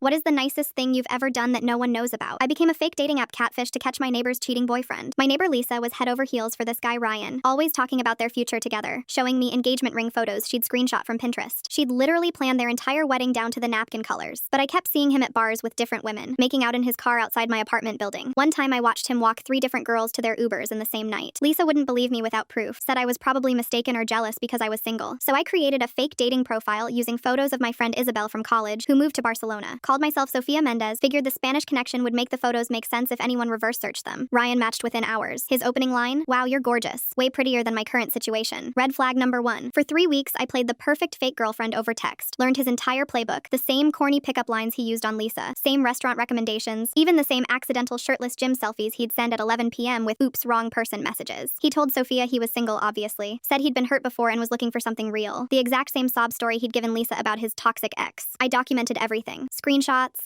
What is the nicest thing you've ever done that no one knows about? I became a fake dating app catfish to catch my neighbor's cheating boyfriend. My neighbor Lisa was head over heels for this guy Ryan, always talking about their future together, showing me engagement ring photos she'd screenshot from Pinterest. She'd literally planned their entire wedding down to the napkin colors. But I kept seeing him at bars with different women, making out in his car outside my apartment building. One time I watched him walk 3 different girls to their Ubers in the same night. Lisa wouldn't believe me without proof, said I was probably mistaken or jealous because I was single. So I created a fake dating profile using photos of my friend Isabel from college, who moved to Barcelona. Called myself Sophia Mendez, figured the Spanish connection would make the photos make sense if anyone reverse searched them. Ryan matched within hours. His opening line, "Wow, you're gorgeous. Way prettier than my current situation." Red flag number 1. For 3 weeks, I played the perfect fake girlfriend over text. Learned his entire playbook, the same corny pickup lines he used on Lisa, same restaurant recommendations, even the same accidental shirtless gym selfies he'd send at 11 p.m. with "oops, wrong person" messages. He told Sophia he was single, obviously. Said he'd been hurt before and was looking for something real. The exact same sob story he'd given Lisa about his toxic ex. I documented everything. Screenshots,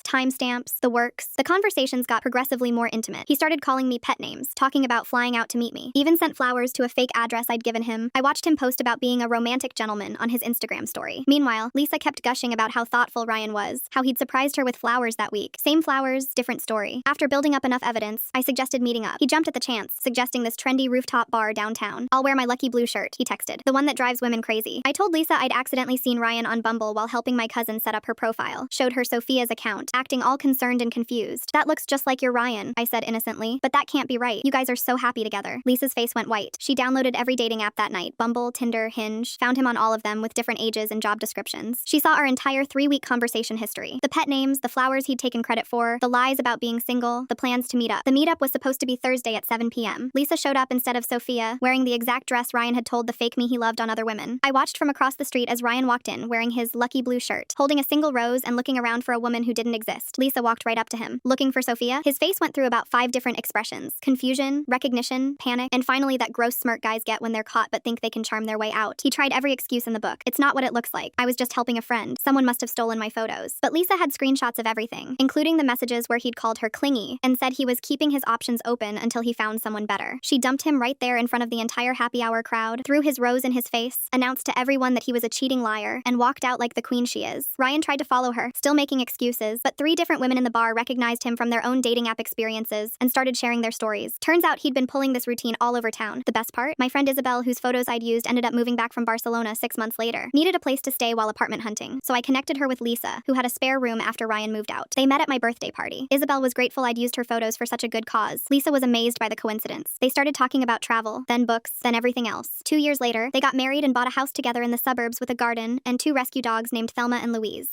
timestamps, the works. The conversations got progressively more intimate. He started calling me pet names, talking about flying out to meet me. Even sent flowers to a fake address I'd given him. I watched him post about being a romantic gentleman on his Instagram story. Meanwhile, Lisa kept gushing about how thoughtful Ryan was, how he'd surprised her with flowers that week. Same flowers, different story. After building up enough evidence, I suggested meeting up. He jumped at the chance, suggesting this trendy rooftop bar downtown. "I'll wear my lucky blue shirt," he texted. "The one that drives women crazy." I told Lisa I'd accidentally seen Ryan on Bumble while helping my cousin set up her profile. Showed her Sophia's account, acting all concerned and confused. "That looks just like your Ryan," I said innocently. "But that can't be right. You guys are so happy together." Lisa's face went white. She downloaded every dating app that night. Bumble, Tinder, Hinge. Found him on all of them with different ages and job descriptions. She saw our entire 3-week conversation history. The pet names, the flowers he'd taken credit for, the lies about being single, the plans to meet up. The meetup was supposed to be Thursday at 7 p.m. Lisa showed up instead of Sophia, wearing the exact dress Ryan had told the fake me he loved on other women. I watched from across the street as Ryan walked in, wearing his lucky blue shirt, holding a single rose and looking around for a woman who didn't exist. Lisa walked right up to him. "Looking for Sophia?" His face went through about 5 different expressions. Confusion, recognition, panic, and finally that gross smirk guys get when they're caught but think they can charm their way out. He tried every excuse in the book. "It's not what it looks like. I was just helping a friend. Someone must have stolen my photos." But Lisa had screenshots of everything, including the messages where he'd called her clingy and said he was keeping his options open until he found someone better. She dumped him right there in front of the entire happy hour crowd, threw his rose in his face, announced to everyone that he was a cheating liar, and walked out like the queen she is. Ryan tried to follow her, still making excuses, but 3 different women in the bar recognized him from their own dating app experiences and started sharing their stories. Turns out he'd been pulling this routine all over town. The best part? My friend Isabel, whose photos I'd used, ended up moving back from Barcelona 6 months later. Needed a place to stay while apartment hunting, so I connected her with Lisa, who had a spare room after Ryan moved out. They met at my birthday party. Isabel was grateful I'd used her photos for such a good cause. Lisa was amazed by the coincidence. They started talking about travel, then books, then everything else. 2 years later, they got married and bought a house together in the suburbs with a garden and 2 rescue dogs named Thelma and Louise.